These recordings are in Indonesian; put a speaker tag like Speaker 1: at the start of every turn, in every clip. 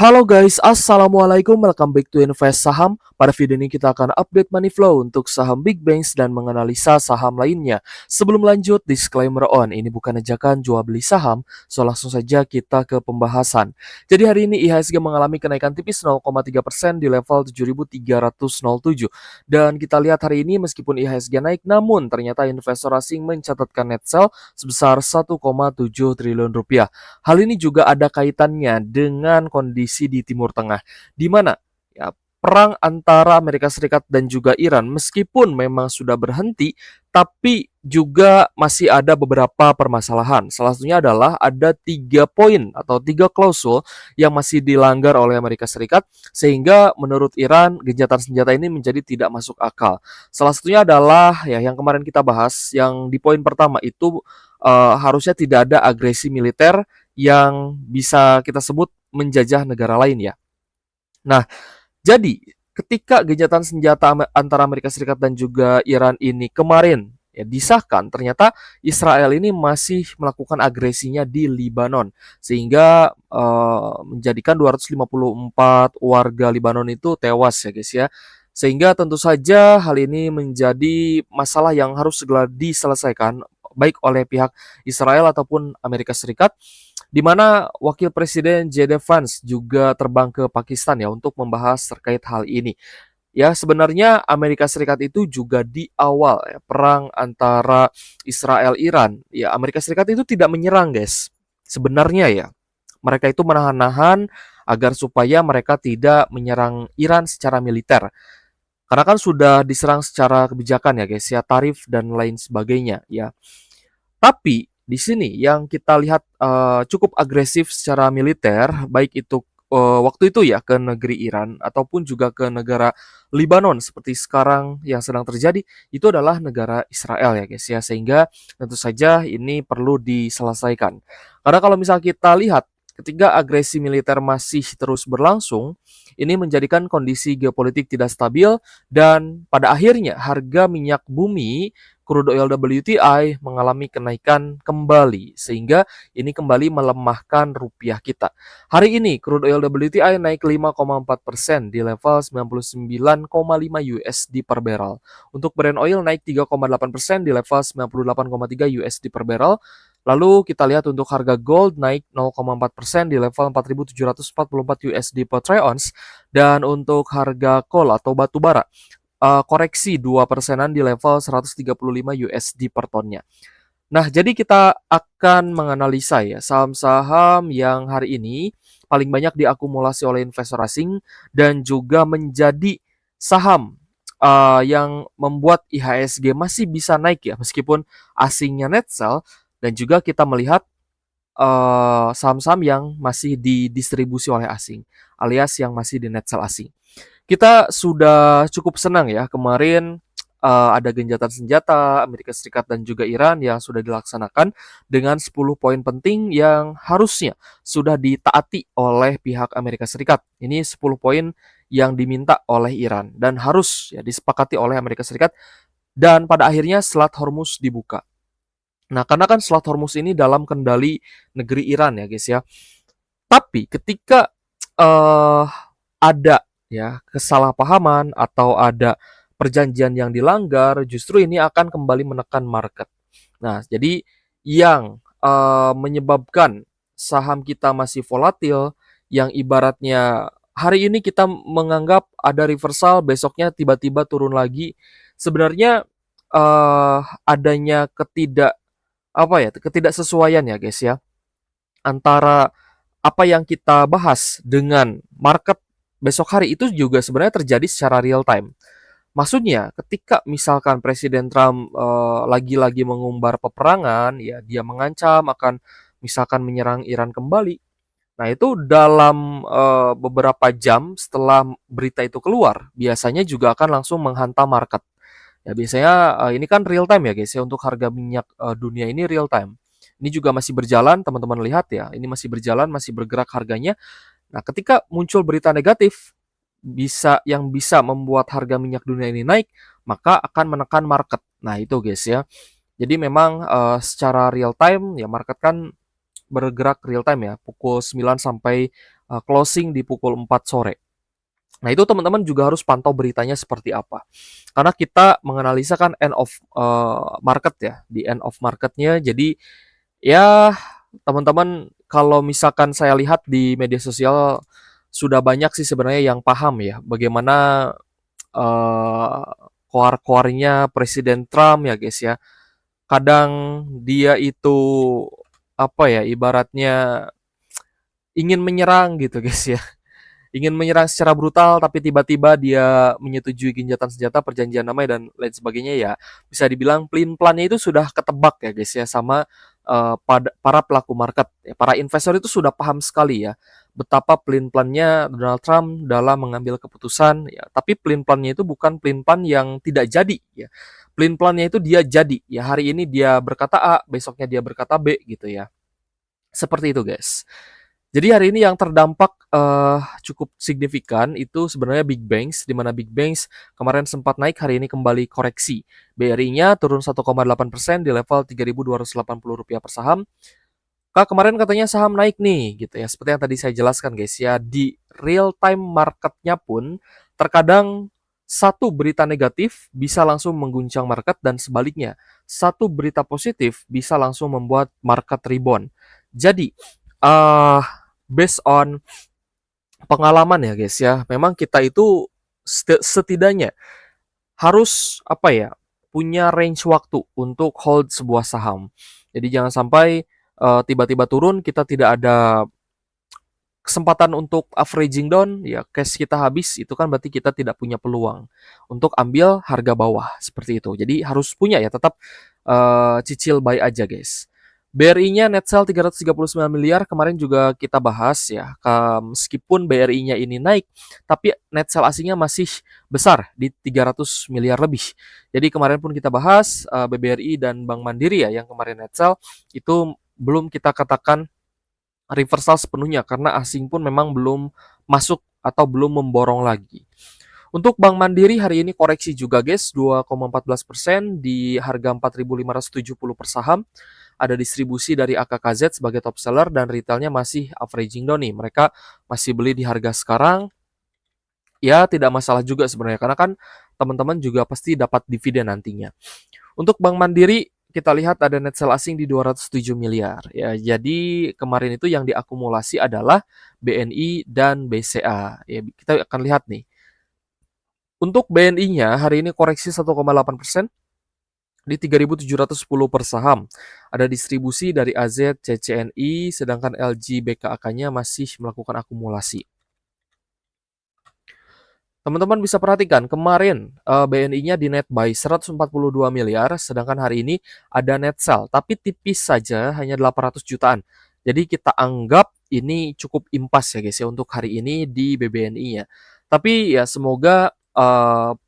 Speaker 1: Halo guys, assalamualaikum. Welcome back to Invest Saham. Pada video ini kita akan update money flow untuk saham big banks dan menganalisa saham lainnya. Sebelum lanjut, disclaimer on. Ini bukan ajakan jual beli saham, so langsung saja kita ke pembahasan. Jadi hari ini IHSG mengalami kenaikan tipis 0,3% di level 7.307. Dan kita lihat hari ini meskipun IHSG naik, namun ternyata investor asing mencatatkan net sell sebesar 1,7 triliun rupiah. Hal ini juga ada kaitannya dengan kondisi di Timur Tengah, di mana ya perang antara Amerika Serikat dan juga Iran meskipun memang sudah berhenti, tapi juga masih ada beberapa permasalahan. Salah satunya adalah ada 3 poin atau 3 klausul yang masih dilanggar oleh Amerika Serikat, sehingga menurut Iran gencatan senjata ini menjadi tidak masuk akal. Salah satunya adalah ya yang kemarin kita bahas, yang di poin pertama itu harusnya tidak ada agresi militer yang bisa kita sebut menjajah negara lain ya. Nah, jadi ketika gencatan senjata antara Amerika Serikat dan juga Iran ini kemarin ya disahkan, ternyata Israel ini masih melakukan agresinya di Libanon sehingga menjadikan 254 warga Libanon itu tewas ya guys ya. Sehingga tentu saja hal ini menjadi masalah yang harus segera diselesaikan baik oleh pihak Israel ataupun Amerika Serikat, di mana Wakil Presiden J.D. Vance juga terbang ke Pakistan ya untuk membahas terkait hal ini. Ya, sebenarnya Amerika Serikat itu juga di awal ya, perang antara Israel-Iran, ya Amerika Serikat itu tidak menyerang, guys. Sebenarnya ya, mereka itu menahan-nahan agar supaya mereka tidak menyerang Iran secara militer. Karena kan sudah diserang secara kebijakan ya, guys, ya tarif dan lain sebagainya ya. Tapi di sini yang kita lihat cukup agresif secara militer, baik itu waktu itu ya ke negeri Iran ataupun juga ke negara Libanon seperti sekarang yang sedang terjadi, itu adalah negara Israel ya guys ya. Sehingga tentu saja ini perlu diselesaikan. Karena kalau misal kita lihat ketika agresi militer masih terus berlangsung, ini menjadikan kondisi geopolitik tidak stabil dan pada akhirnya harga minyak bumi crude oil WTI mengalami kenaikan kembali sehingga ini kembali melemahkan rupiah kita. Hari ini crude oil WTI naik 5,4% di level 99,5 USD per barrel. Untuk Brent oil naik 3,8% di level 98,3 USD per barrel. Lalu kita lihat untuk harga gold naik 0,4% di level 4.744 USD per troy ounce, dan untuk harga coal atau batu bara koreksi 2%-an di level 135 USD per tonnya. Nah, jadi kita akan menganalisa ya saham-saham yang hari ini paling banyak diakumulasi oleh investor asing dan juga menjadi saham yang membuat IHSG masih bisa naik ya meskipun asingnya net sell, dan juga kita melihat saham-saham yang masih didistribusi oleh asing alias yang masih di net sell asing. Kita sudah cukup senang ya kemarin ada gencatan senjata Amerika Serikat dan juga Iran yang sudah dilaksanakan dengan 10 poin penting yang harusnya sudah ditaati oleh pihak Amerika Serikat. Ini 10 poin yang diminta oleh Iran dan harus ya disepakati oleh Amerika Serikat, dan pada akhirnya Selat Hormuz dibuka. Nah, karena kan Selat Hormuz ini dalam kendali negeri Iran ya guys ya. Tapi ketika uh, ada ya kesalahpahaman atau ada perjanjian yang dilanggar, justru ini akan kembali menekan market. Nah, jadi yang menyebabkan saham kita masih volatil, yang ibaratnya hari ini kita menganggap ada reversal, besoknya tiba-tiba turun lagi. Sebenarnya adanya ketidaksesuaian ya guys ya antara apa yang kita bahas dengan market besok hari itu juga sebenarnya terjadi secara real time. Maksudnya ketika misalkan Presiden Trump lagi-lagi mengumbar peperangan, ya dia mengancam akan misalkan menyerang Iran kembali. Nah, itu dalam beberapa jam setelah berita itu keluar, biasanya juga akan langsung menghantam market. Ya biasanya ini kan real time ya guys ya, untuk harga minyak dunia ini real time. Ini juga masih berjalan, teman-teman lihat ya, ini masih berjalan, masih bergerak harganya. Nah, ketika muncul berita negatif bisa membuat harga minyak dunia ini naik, maka akan menekan market. Nah, itu guys ya. Jadi memang secara real time ya market kan bergerak real time ya, pukul 9 sampai closing di pukul 4 sore. Nah, itu teman-teman juga harus pantau beritanya seperti apa. Karena kita menganalisa kan end of market ya, di end of marketnya. Jadi ya teman-teman kalau misalkan saya lihat di media sosial sudah banyak sih sebenarnya yang paham ya bagaimana uh, koar-koarnya Presiden Trump ya guys ya. Kadang dia itu apa ya ibaratnya ingin menyerang gitu guys ya, ingin menyerang secara brutal tapi tiba-tiba dia menyetujui gencatan senjata, perjanjian damai dan lain sebagainya ya. Bisa dibilang plan-plannya itu sudah ketebak ya guys ya sama para pelaku market. Ya, para investor itu sudah paham sekali ya betapa plan-plannya Donald Trump dalam mengambil keputusan ya. Tapi plan-plannya itu bukan plan-plan yang tidak jadi ya. Plan-plannya itu dia jadi ya. Hari ini dia berkata A, besoknya dia berkata B gitu ya. Seperti itu guys. Jadi hari ini yang terdampak cukup signifikan itu sebenarnya Big Banks, di mana Big Banks kemarin sempat naik, hari ini kembali koreksi. BRI-nya turun 1,8% di level Rp3.280 per saham. Kak, kemarin katanya saham naik nih, gitu ya. Seperti yang tadi saya jelaskan guys ya, di real time marketnya pun terkadang satu berita negatif bisa langsung mengguncang market dan sebaliknya. Satu berita positif bisa langsung membuat market rebound. Jadi, uh, based on pengalaman ya guys ya, memang kita itu setidaknya harus apa ya, punya range waktu untuk hold sebuah saham. Jadi jangan sampai tiba-tiba turun kita tidak ada kesempatan untuk averaging down, ya cash kita habis, itu kan berarti kita tidak punya peluang untuk ambil harga bawah seperti itu. Jadi harus punya ya tetap cicil buy aja guys. BRI-nya net sell 339 miliar kemarin juga kita bahas ya. Meskipun BRI-nya ini naik, tapi net sell asingnya masih besar di 300 miliar lebih. Jadi kemarin pun kita bahas BBRI dan Bank Mandiri ya yang kemarin net sell itu belum kita katakan reversal sepenuhnya karena asing pun memang belum masuk atau belum memborong lagi. Untuk Bank Mandiri hari ini koreksi juga guys, 2,14% di harga 4.570 per saham. Ada distribusi dari AKKZ sebagai top seller dan retailnya masih averaging down nih. Mereka masih beli di harga sekarang. Ya tidak masalah juga sebenarnya karena kan teman-teman juga pasti dapat dividen nantinya. Untuk Bank Mandiri kita lihat ada net sell asing di 207 miliar. Ya, jadi kemarin itu yang diakumulasi adalah BNI dan BCA. Ya, kita akan lihat nih. Untuk BNI-nya hari ini koreksi 1,8% di 3.710 per saham. Ada distribusi dari AZ, CCNI, sedangkan LG BKAK-nya masih melakukan akumulasi. Teman-teman bisa perhatikan kemarin BNI-nya di net buy 142 miliar, sedangkan hari ini ada net sell, tapi tipis saja hanya 800 jutaan. Jadi kita anggap ini cukup impas ya guys ya untuk hari ini di BBNI-nya. Tapi ya semoga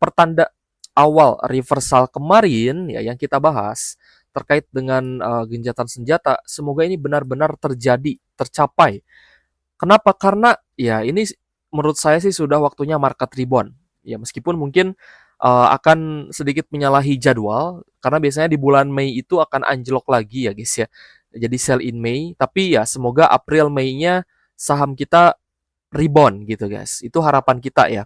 Speaker 1: pertanda awal reversal kemarin ya yang kita bahas terkait dengan gencatan senjata, semoga ini benar-benar terjadi, tercapai. Kenapa? Karena ya ini menurut saya sih sudah waktunya market rebound. Ya meskipun mungkin akan sedikit menyalahi jadwal karena biasanya di bulan Mei itu akan anjlok lagi ya guys ya. Jadi sell in Mei, tapi ya semoga April Mei-nya saham kita rebound gitu guys. Itu harapan kita ya.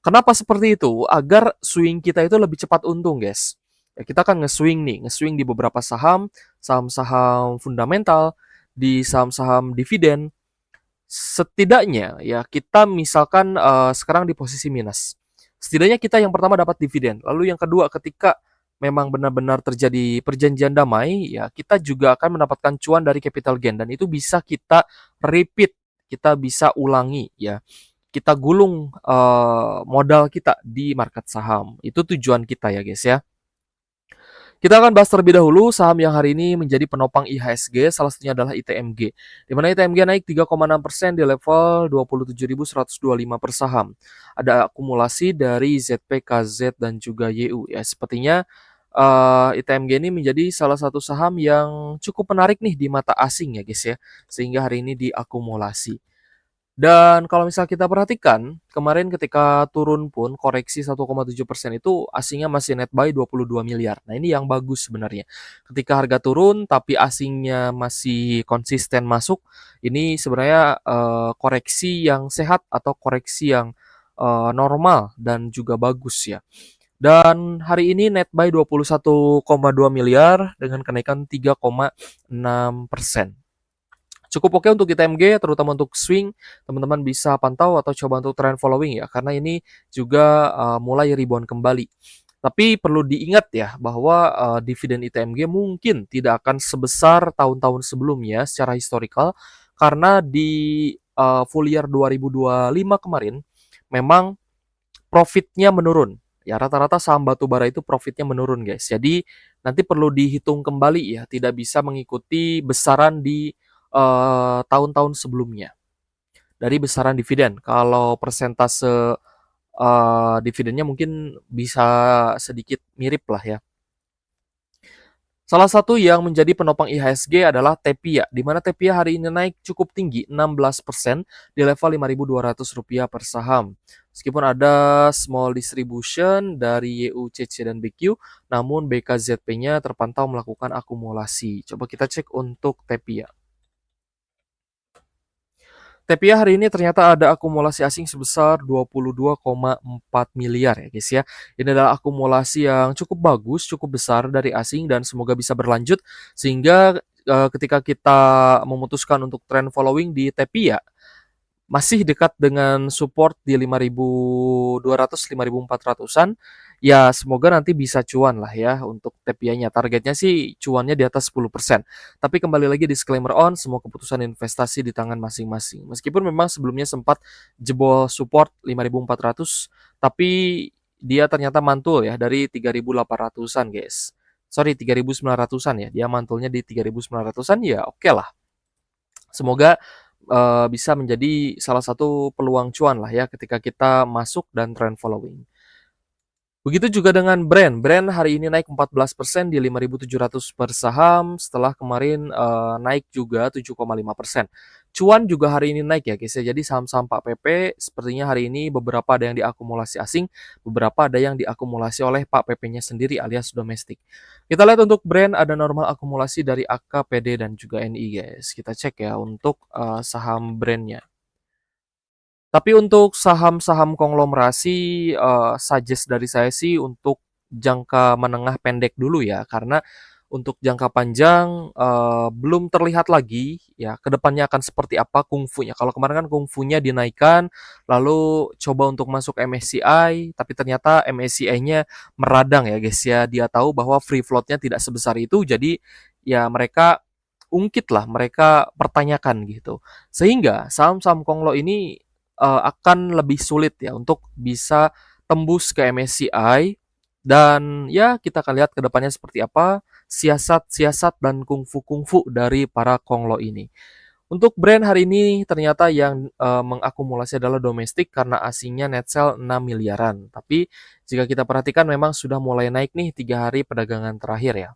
Speaker 1: Kenapa seperti itu? Agar swing kita itu lebih cepat untung guys. Ya, kita kan nge-swing nih, nge-swing di beberapa saham, saham-saham fundamental, di saham-saham dividen. Setidaknya ya kita misalkan sekarang di posisi minus. Setidaknya kita yang pertama dapat dividen. Lalu yang kedua ketika memang benar-benar terjadi perjanjian damai, ya kita juga akan mendapatkan cuan dari capital gain dan itu bisa kita repeat, kita bisa ulangi ya. Kita gulung modal kita di market saham. Itu tujuan kita ya guys ya. Kita akan bahas terlebih dahulu saham yang hari ini menjadi penopang IHSG, salah satunya adalah ITMG. Di mana ITMG naik 3,6% di level 27.125 per saham. Ada akumulasi dari ZP, KZ, dan juga YU. Ya, sepertinya ITMG ini menjadi salah satu saham yang cukup menarik nih di mata asing ya guys ya. Sehingga hari ini diakumulasi. Dan kalau misal kita perhatikan, kemarin ketika turun pun koreksi 1,7% itu asingnya masih net buy 22 miliar. Nah, ini yang bagus sebenarnya. Ketika harga turun tapi asingnya masih konsisten masuk, ini sebenarnya koreksi yang sehat atau koreksi yang normal dan juga bagus ya. Dan hari ini net buy 21,2 miliar dengan kenaikan 3,6%. Cukup oke untuk ITMG, terutama untuk swing, teman-teman bisa pantau atau coba untuk trend following ya, karena ini juga mulai rebound kembali. Tapi perlu diingat ya bahwa dividen ITMG mungkin tidak akan sebesar tahun-tahun sebelumnya secara historical, karena di full year 2025 kemarin memang profitnya menurun. Ya rata-rata saham batubara itu profitnya menurun guys. Jadi nanti perlu dihitung kembali ya, tidak bisa mengikuti besaran di tahun-tahun sebelumnya dari besaran dividen. Kalau persentase dividennya mungkin bisa sedikit mirip lah ya. Salah satu yang menjadi penopang IHSG adalah TEPIA, di mana TEPIA hari ini naik cukup tinggi, 16% di level Rp5.200 per saham. Meskipun ada small distribution dari YUCC dan BQ, namun BKZP-nya terpantau melakukan akumulasi. Coba kita cek untuk TEPIA. TEPIA hari ini ternyata ada akumulasi asing sebesar 22,4 miliar ya guys ya. Ini adalah akumulasi yang cukup bagus, cukup besar dari asing dan semoga bisa berlanjut sehingga ketika kita memutuskan untuk trend following di TEPIA masih dekat dengan support di 5.200, 5.400-an. Ya, semoga nanti bisa cuan lah ya untuk TEPIA-nya. Targetnya sih cuannya di atas 10%. Tapi kembali lagi disclaimer on, semua keputusan investasi di tangan masing-masing. Meskipun memang sebelumnya sempat jebol support 5.400, tapi dia ternyata mantul ya dari 3.800-an, guys. Sorry, 3.900-an ya. Dia mantulnya di 3.900-an ya oke lah. Semoga bisa menjadi salah satu peluang cuan lah ya ketika kita masuk dan trend following. Begitu juga dengan Brand. Brand hari ini naik 14% di 5.700 per saham setelah kemarin naik juga 7,5%. Cuan juga hari ini naik ya guys ya. Jadi saham-saham Pak PP sepertinya hari ini beberapa ada yang diakumulasi asing, beberapa ada yang diakumulasi oleh Pak PP-nya sendiri alias domestik. Kita lihat untuk Brand ada normal akumulasi dari AK, PD dan juga NI guys. Kita cek ya untuk saham Brand-nya. Tapi untuk saham-saham konglomerasi, suggest dari saya sih untuk jangka menengah pendek dulu ya, karena untuk jangka panjang, belum terlihat lagi ya ke depannya akan seperti apa kungfunya. Kalau kemarin kan kungfunya dinaikkan, lalu coba untuk masuk MSCI, tapi ternyata MSCI-nya meradang ya guys ya. Dia tahu bahwa free float-nya tidak sebesar itu, jadi ya mereka ungkit lah, mereka pertanyakan gitu. Sehingga saham-saham konglo ini akan lebih sulit ya untuk bisa tembus ke MSCI dan ya kita akan lihat ke depannya seperti apa siasat-siasat dan kungfu-kungfu dari para konglo ini. Untuk brand hari ini ternyata yang mengakumulasi adalah domestik karena asingnya net sell 6 miliaran. Tapi jika kita perhatikan memang sudah mulai naik nih 3 hari perdagangan terakhir ya.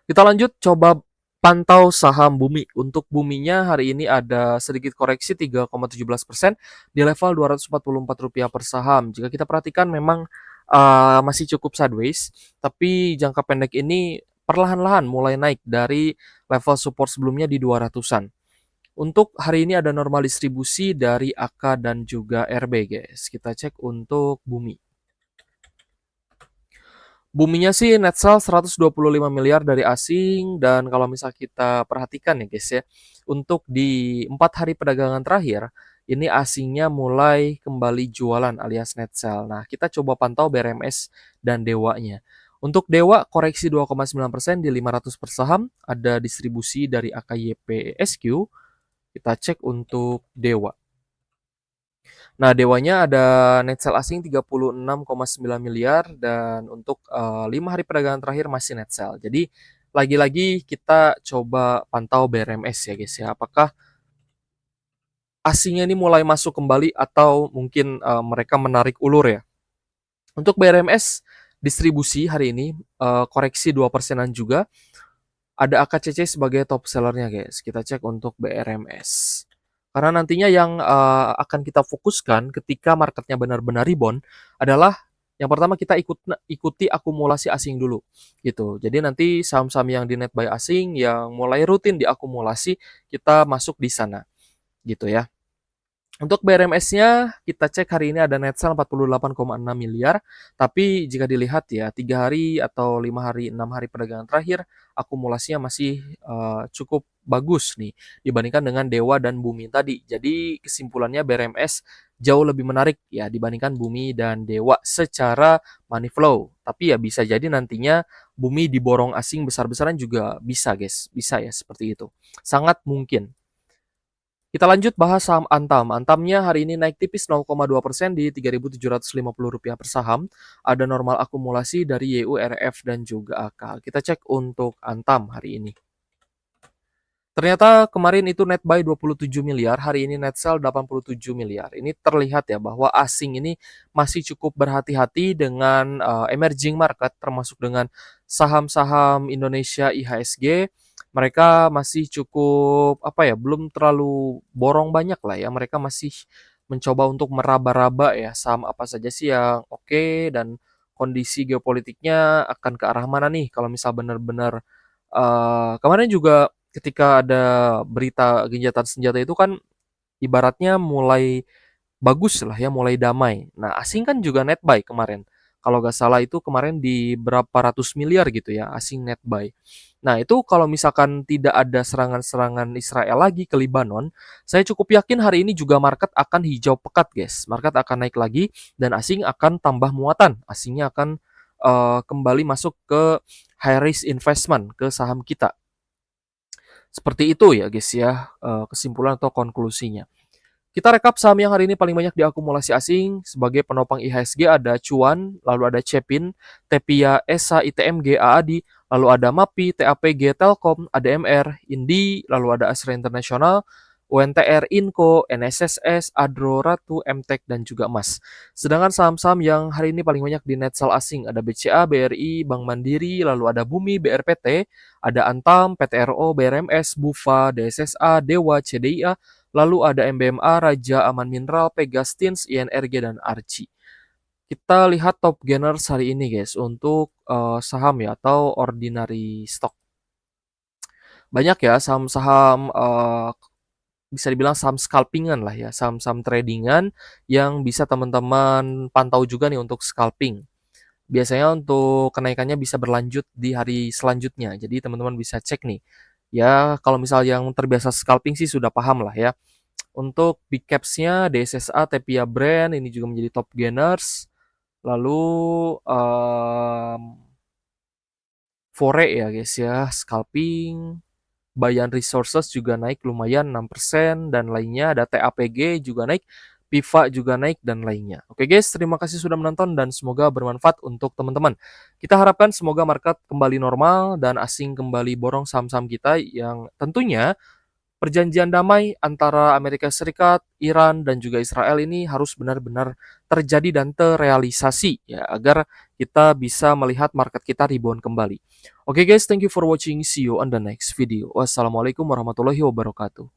Speaker 1: Kita lanjut coba pantau saham Bumi. Untuk Buminya hari ini ada sedikit koreksi 3,17% di level Rp244 per saham. Jika kita perhatikan memang masih cukup sideways, tapi jangka pendek ini perlahan-lahan mulai naik dari level support sebelumnya di 200-an. Untuk hari ini ada normal distribusi dari AK dan juga RB guys. Kita cek untuk Bumi. Buminya sih net sell 125 miliar dari asing dan kalau misal kita perhatikan ya guys ya, untuk di 4 hari perdagangan terakhir, ini asingnya mulai kembali jualan alias net sell. Nah, kita coba pantau BRMS dan Dewanya. Untuk Dewa koreksi 2,9% di 500 per saham, ada distribusi dari AKYP SQ. Kita cek untuk Dewa. Nah, Dewanya ada net sell asing 36,9 miliar dan untuk 5 hari perdagangan terakhir masih net sell. Jadi lagi-lagi kita coba pantau BRMS ya guys ya. Apakah asingnya ini mulai masuk kembali atau mungkin mereka menarik ulur ya. Untuk BRMS distribusi hari ini koreksi 2%-an juga. Ada AKCC sebagai top sellernya guys. Kita cek untuk BRMS. Karena nantinya yang akan kita fokuskan ketika marketnya benar-benar rebound adalah yang pertama kita ikuti akumulasi asing dulu gitu. Jadi nanti saham-saham yang di net buy asing yang mulai rutin diakumulasi kita masuk di sana gitu ya. Untuk BRMS-nya, kita cek hari ini ada net sell 48,6 miliar, tapi jika dilihat ya, 3 hari atau 5 hari, 6 hari perdagangan terakhir, akumulasinya masih cukup bagus nih, dibandingkan dengan Dewa dan Bumi tadi. Jadi kesimpulannya BRMS jauh lebih menarik ya dibandingkan Bumi dan Dewa secara money flow. Tapi ya bisa jadi nantinya Bumi diborong asing besar-besaran juga bisa guys, bisa ya seperti itu. Sangat mungkin. Kita lanjut bahas saham Antam. Antamnya hari ini naik tipis 0,2% di Rp3.750 per saham. Ada normal akumulasi dari YURF dan juga AK. Kita cek untuk Antam hari ini. Ternyata kemarin itu net buy 27 miliar, hari ini net sell 87 miliar. Ini terlihat ya bahwa asing ini masih cukup berhati-hati dengan emerging market termasuk dengan saham-saham Indonesia IHSG. Mereka masih cukup apa ya, belum terlalu borong banyak lah ya. Mereka masih mencoba untuk meraba-raba ya saham apa saja sih yang oke dan kondisi geopolitiknya akan ke arah mana nih kalau misal benar-benar kemarin juga ketika ada berita gencatan senjata itu kan ibaratnya mulai bagus lah ya, mulai damai. Nah, asing kan juga net buy kemarin. Kalau nggak salah itu kemarin di berapa ratus miliar gitu ya, asing net buy. Nah, itu kalau misalkan tidak ada serangan-serangan Israel lagi ke Libanon, saya cukup yakin hari ini juga market akan hijau pekat, guys. Market akan naik lagi dan asing akan tambah muatan. Asingnya akan kembali masuk ke high risk investment ke saham kita. Seperti itu ya guys ya, kesimpulan atau konklusinya. Kita rekap saham yang hari ini paling banyak diakumulasi asing. Sebagai penopang IHSG ada Cuan, lalu ada Cepin, Tepia, ESA, ITMG, AADI, lalu ada MAPI, TAPG, Telkom, ADMR, Indi, lalu ada Astra International, UNTR, Inco, NSSS, Adro, Ratu, MTEK, dan juga Mas. Sedangkan saham-saham yang hari ini paling banyak di net sell asing ada BCA, BRI, Bank Mandiri, lalu ada Bumi, BRPT, ada Antam, PTRO, BRMS, Bufa, DSSA, Dewa, CDIA, lalu ada MBMA, Raja, Aman Mineral, Pegastins, INRG, dan Archie. Kita lihat top gainers hari ini guys untuk saham ya atau ordinary stock. Banyak ya saham-saham bisa dibilang saham scalpingan lah ya, saham-saham tradingan yang bisa teman-teman pantau juga nih untuk scalping. Biasanya untuk kenaikannya bisa berlanjut di hari selanjutnya. Jadi teman-teman bisa cek nih. Ya, kalau misal yang terbiasa scalping sih sudah paham lah ya. Untuk big caps-nya DSSA, Tepia Brand ini juga menjadi top gainers. Lalu Fore ya guys ya, scalping. Bayan Resources juga naik lumayan 6% dan lainnya. Ada TAPG juga naik, Piva juga naik dan lainnya. Oke guys, terima kasih sudah menonton dan semoga bermanfaat untuk teman-teman. Kita harapkan semoga market kembali normal dan asing kembali borong saham-saham kita yang tentunya perjanjian damai antara Amerika Serikat, Iran, dan juga Israel ini harus benar-benar terjadi dan terrealisasi ya agar kita bisa melihat market kita rebound kembali. Oke guys, thank you for watching. See you on the next video. Wassalamualaikum warahmatullahi wabarakatuh.